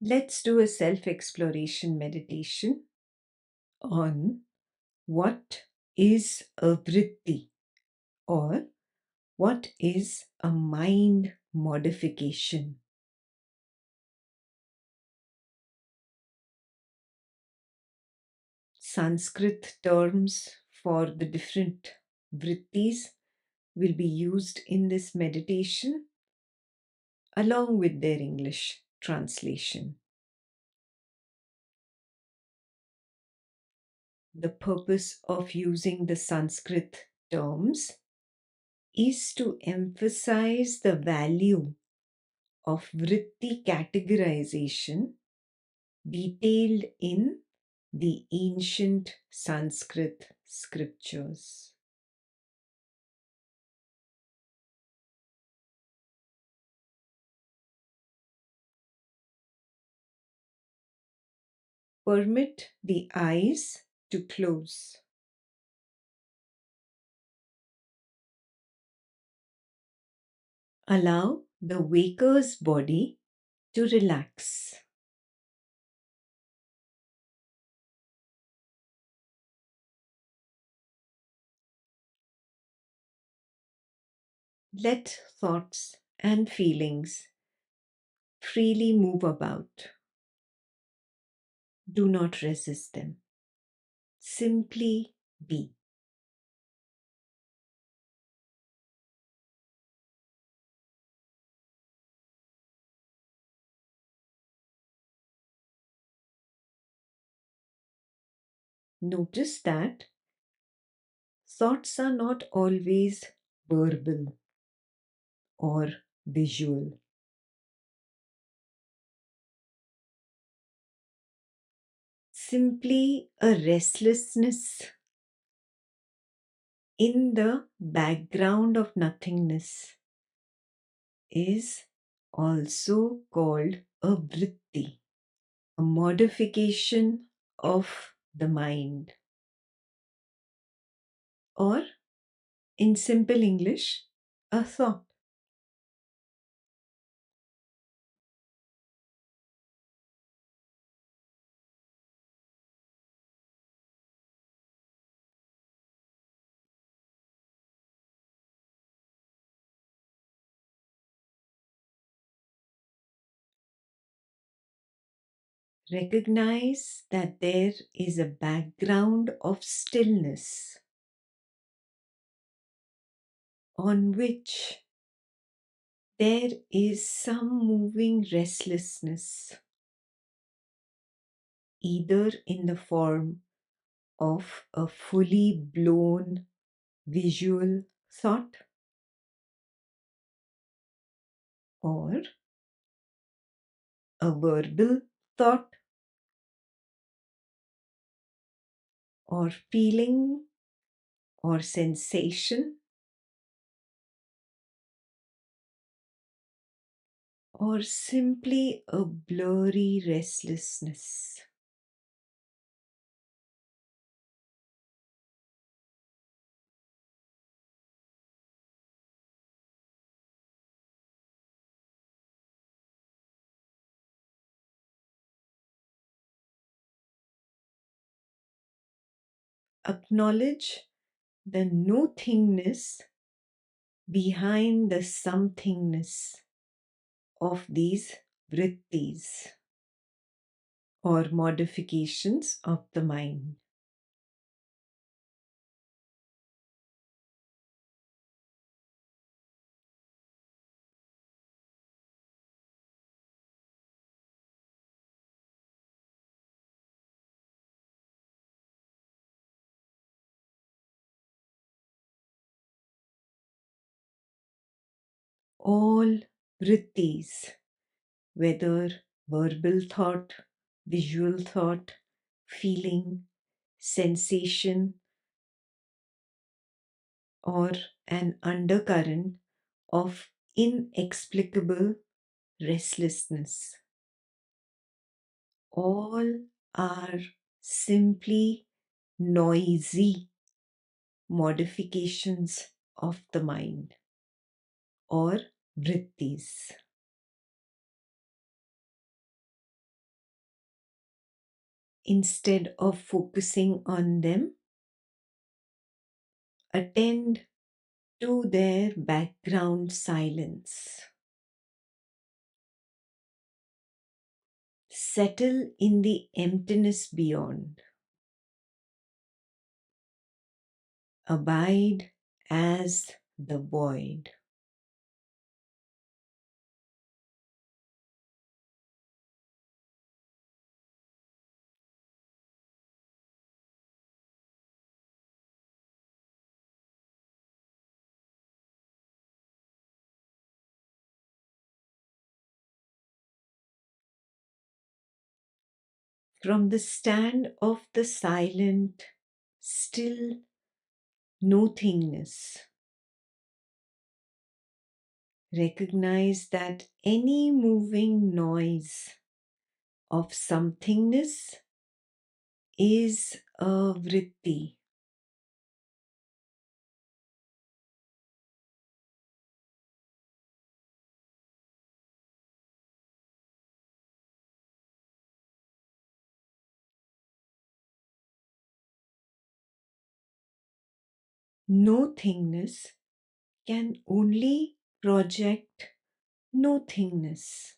Let's do a self-exploration meditation on what is a vritti or what is a mind modification. Sanskrit terms for the different vrittis will be used in this meditation along with their English translation. The purpose of using the Sanskrit terms is to emphasize the value of vritti categorization detailed in the ancient Sanskrit scriptures. Permit the eyes to close. Allow the waker's body to relax. Let thoughts and feelings freely move about. Do not resist them. Simply be. Notice that thoughts are not always verbal or visual. Simply a restlessness in the background of nothingness is also called a vritti, a modification of the mind. Or, in simple English, a thought. Recognize that there is a background of stillness on which there is some moving restlessness, either in the form of a fully blown visual thought or a verbal thought or feeling or sensation or simply a blurry restlessness. Acknowledge the no-thingness behind the somethingness of these vrittis or modifications of the mind. All vrittis, whether verbal thought, visual thought, feeling, sensation, or an undercurrent of inexplicable restlessness, all are simply noisy modifications of the mind or vrittis. Instead of focusing on them, attend to their background silence. Settle in the emptiness beyond. Abide as the void. From the stand of the silent, still nothingness, recognize that any moving noise of somethingness is a vritti. Nothingness can only project nothingness.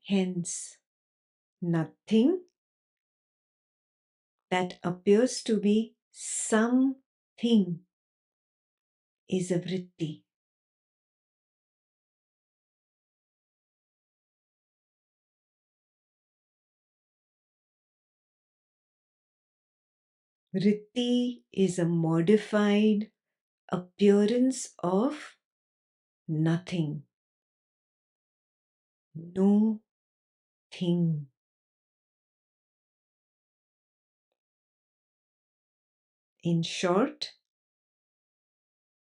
Hence, nothing that appears to be something is a vritti. Vritti is a modified appearance of nothing, no thing. In short,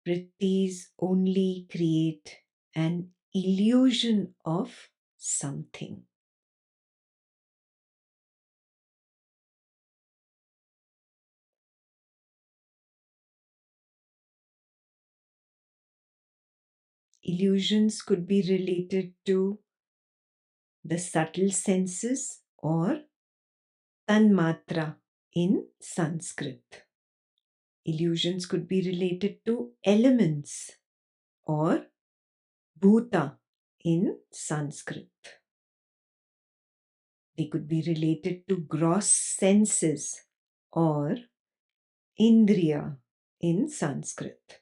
vrittis only create an illusion of something. Illusions could be related to the subtle senses or tanmatra in Sanskrit. Illusions could be related to elements or bhuta in Sanskrit. They could be related to gross senses or indriya in Sanskrit.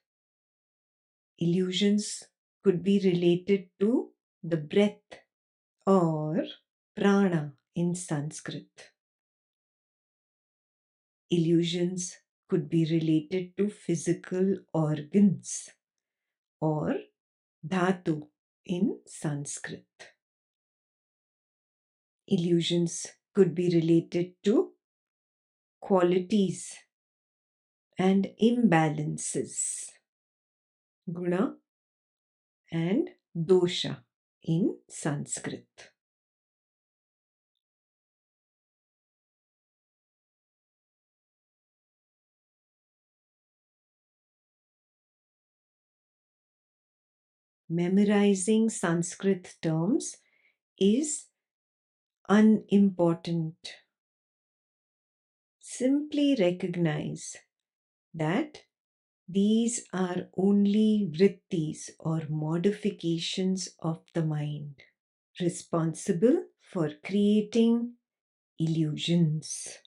Illusions could be related to the breath or prana in Sanskrit. Illusions could be related to physical organs or dhatu in Sanskrit. Illusions could be related to qualities and imbalances, guna and dosha in Sanskrit. Memorizing Sanskrit terms is unimportant. Simply recognize that these are only vrittis or modifications of the mind, responsible for creating illusions.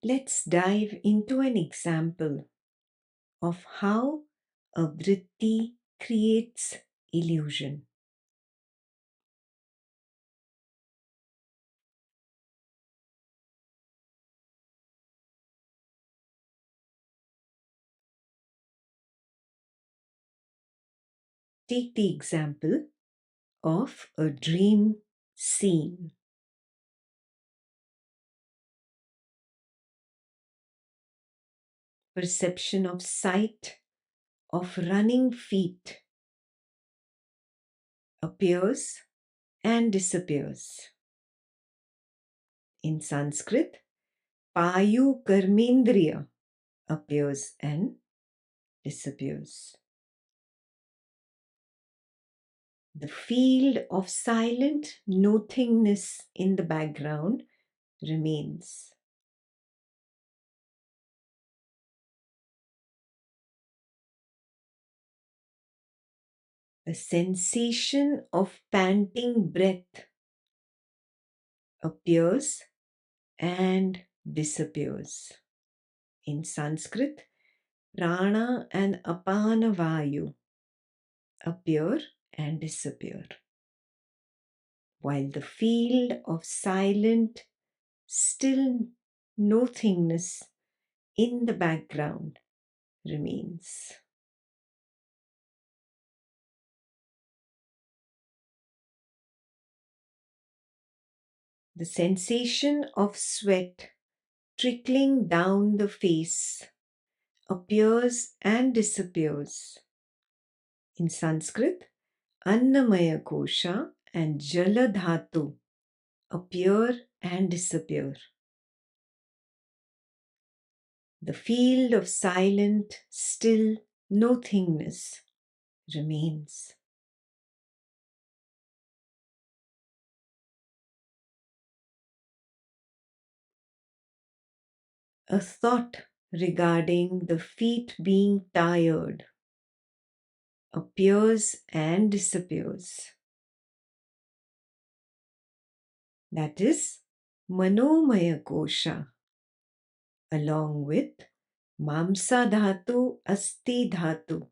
Let's dive into an example of how a vritti creates illusion. Take the example of a dream scene. Perception of sight of running feet appears and disappears. In Sanskrit, Payu Karmendriya appears and disappears. The field of silent nothingness in the background remains. The sensation of panting breath appears and disappears. In Sanskrit, prana and apana vayu appear and disappear, while the field of silent, still nothingness in the background remains. The sensation of sweat trickling down the face appears and disappears. In Sanskrit, Annamaya Kosha and Jala Dhatu appear and disappear. The field of silent, still nothingness remains. A thought regarding the feet being tired appears and disappears. That is Manomaya Kosha, along with Mamsa Dhatu, Asti Dhatu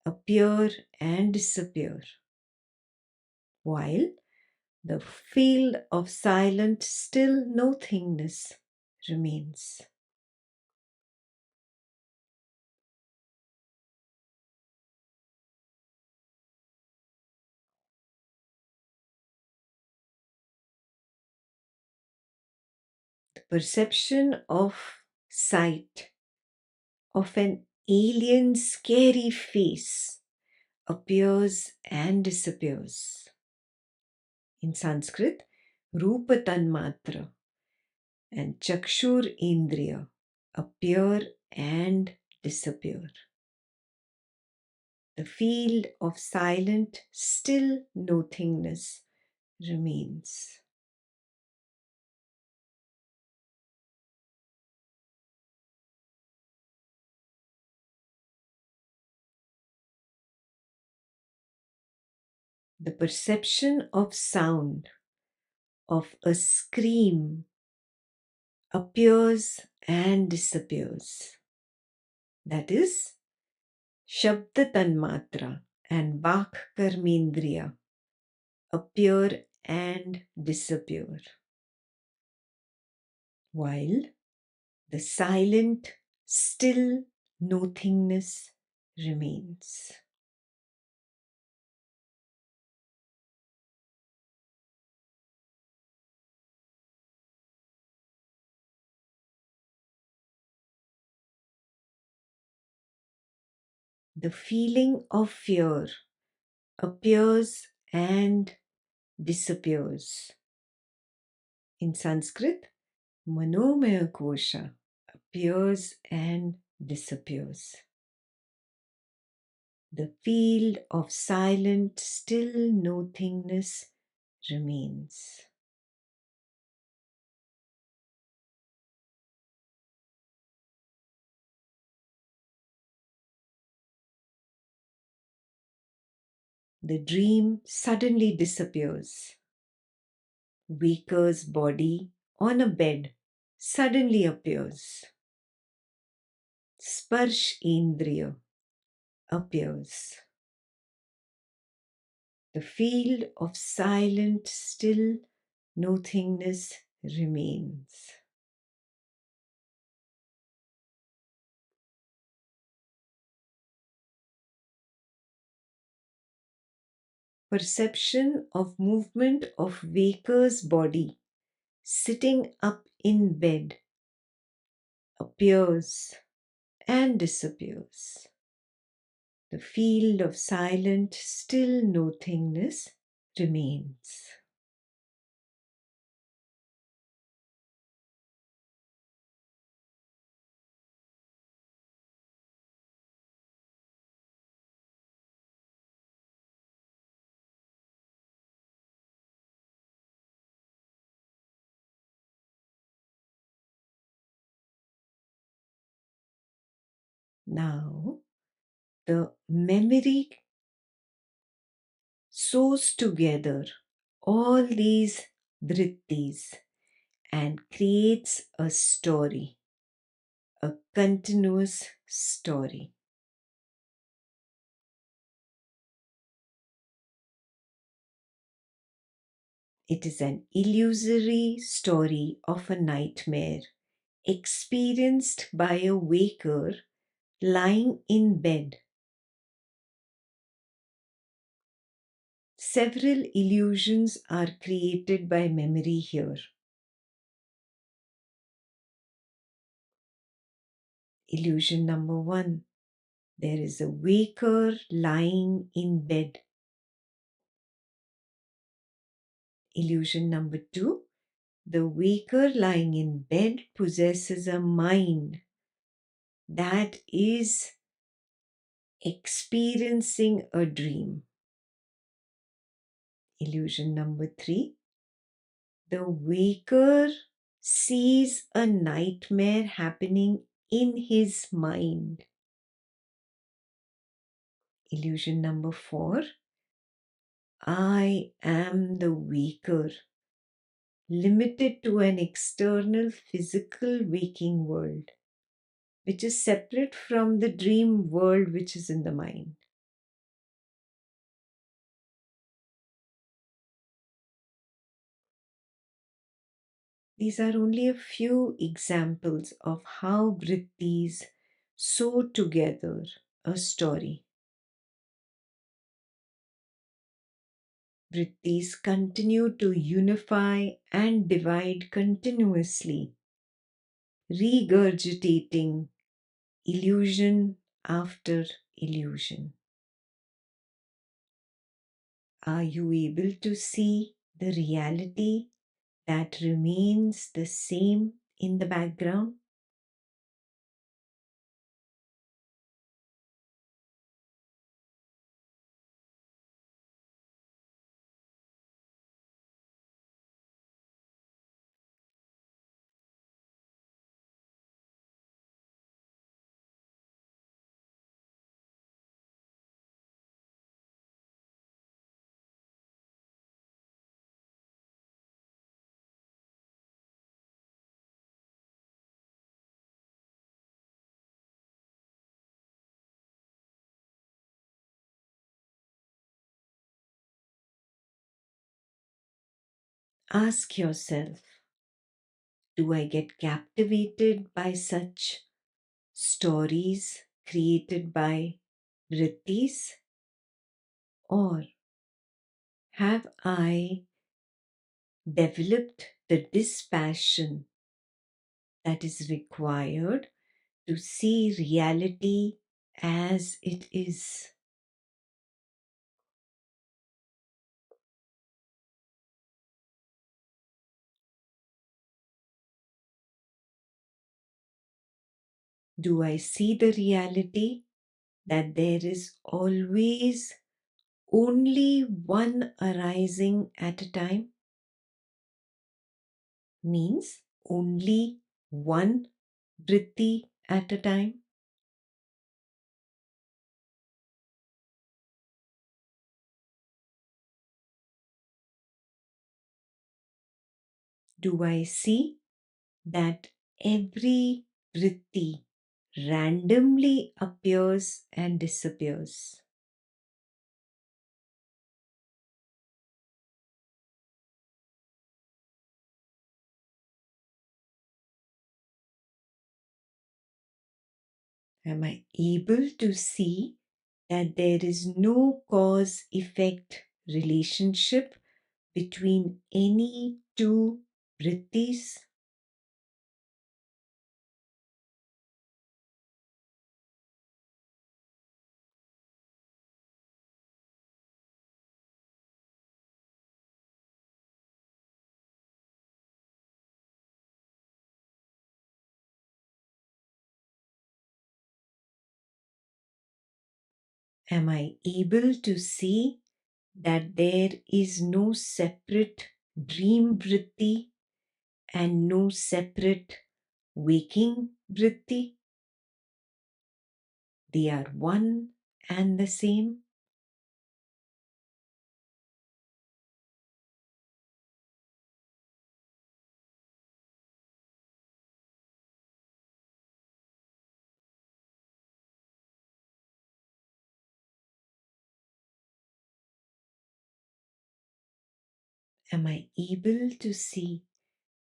appear and disappear, while the field of silent, still nothingness remains. The perception of sight of an alien, scary face appears and disappears. In Sanskrit, Rupa Tanmatra and Chakshur Indriya appear and disappear. The field of silent, still nothingness remains. The perception of sound of a scream appears and disappears. That is, Shabda Tanmatra and Vak Karmendriya appear and disappear, while the silent, still nothingness remains. The feeling of fear appears and disappears. In Sanskrit, Manomaya Kosha appears and disappears. The field of silent, still nothingness remains. The dream suddenly disappears. Waker's body on a bed suddenly appears. Sparsh Indriya appears. The field of silent, still nothingness remains. Perception of movement of Waker's body sitting up in bed appears and disappears. The field of silent, still nothingness remains. Now, the memory sews together all these vrittis and creates a story, a continuous story. It is an illusory story of a nightmare experienced by a waker lying in bed. Several illusions are created by memory here. Illusion number one, there is a waker lying in bed. Illusion number two, the waker lying in bed possesses a mind that is experiencing a dream. Illusion number three, the waker sees a nightmare happening in his mind. Illusion number four, I am the waker, limited to an external physical waking world, which is separate from the dream world which is in the mind. These are only a few examples of how vrittis sew together a story. Vrittis continue to unify and divide continuously, regurgitating illusion after illusion. Are you able to see the reality that remains the same in the background? Ask yourself, do I get captivated by such stories created by vrittis? Or have I developed the dispassion that is required to see reality as it is? Do I see the reality that there is always only one arising at a time? Means only one vritti at a time? Do I see that every vritti randomly appears and disappears? Am I able to see that there is no cause effect relationship between any two vrittis? Am I able to see that there is no separate dream vritti and no separate waking vritti? They are one and the same. Am I able to see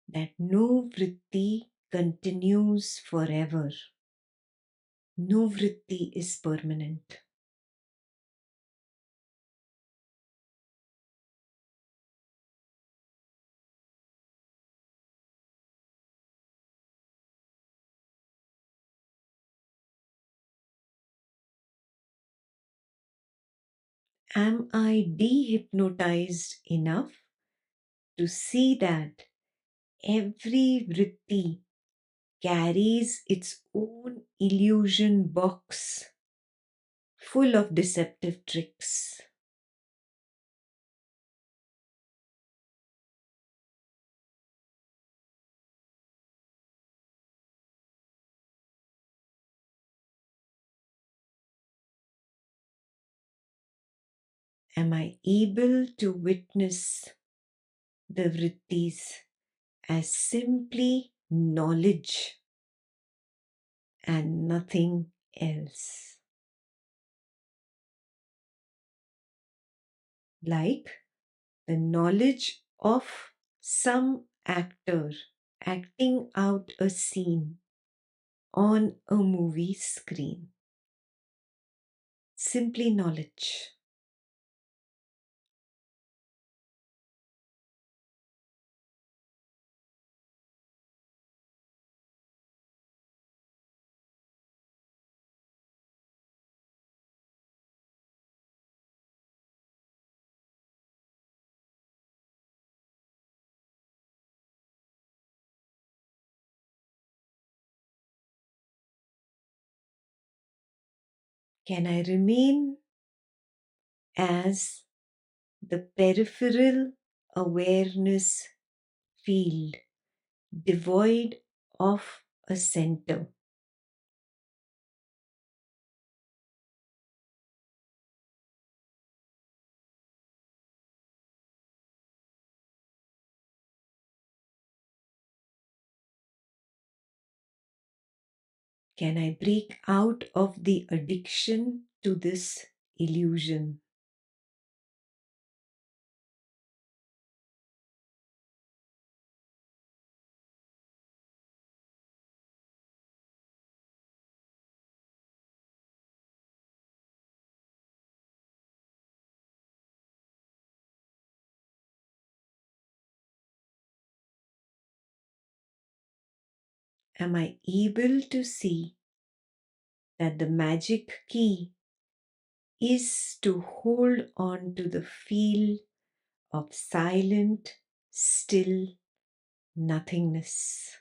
that no vritti continues forever? No vritti is permanent. Am I dehypnotized enough to see that every vritti carries its own illusion box full of deceptive tricks? Am I able to witness the vrittis as simply knowledge and nothing else? Like the knowledge of some actor acting out a scene on a movie screen. Simply knowledge. Can I remain as the peripheral awareness field devoid of a center? Can I break out of the addiction to this illusion? Am I able to see that the magic key is to hold on to the feel of silent, still nothingness?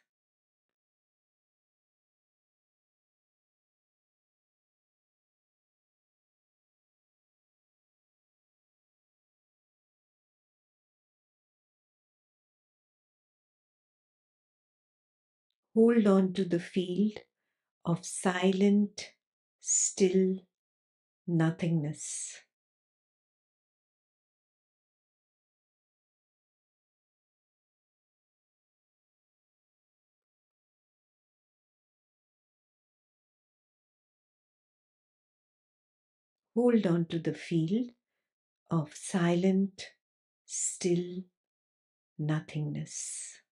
Hold on to the field of silent, still nothingness. Hold on to the field of silent, still nothingness.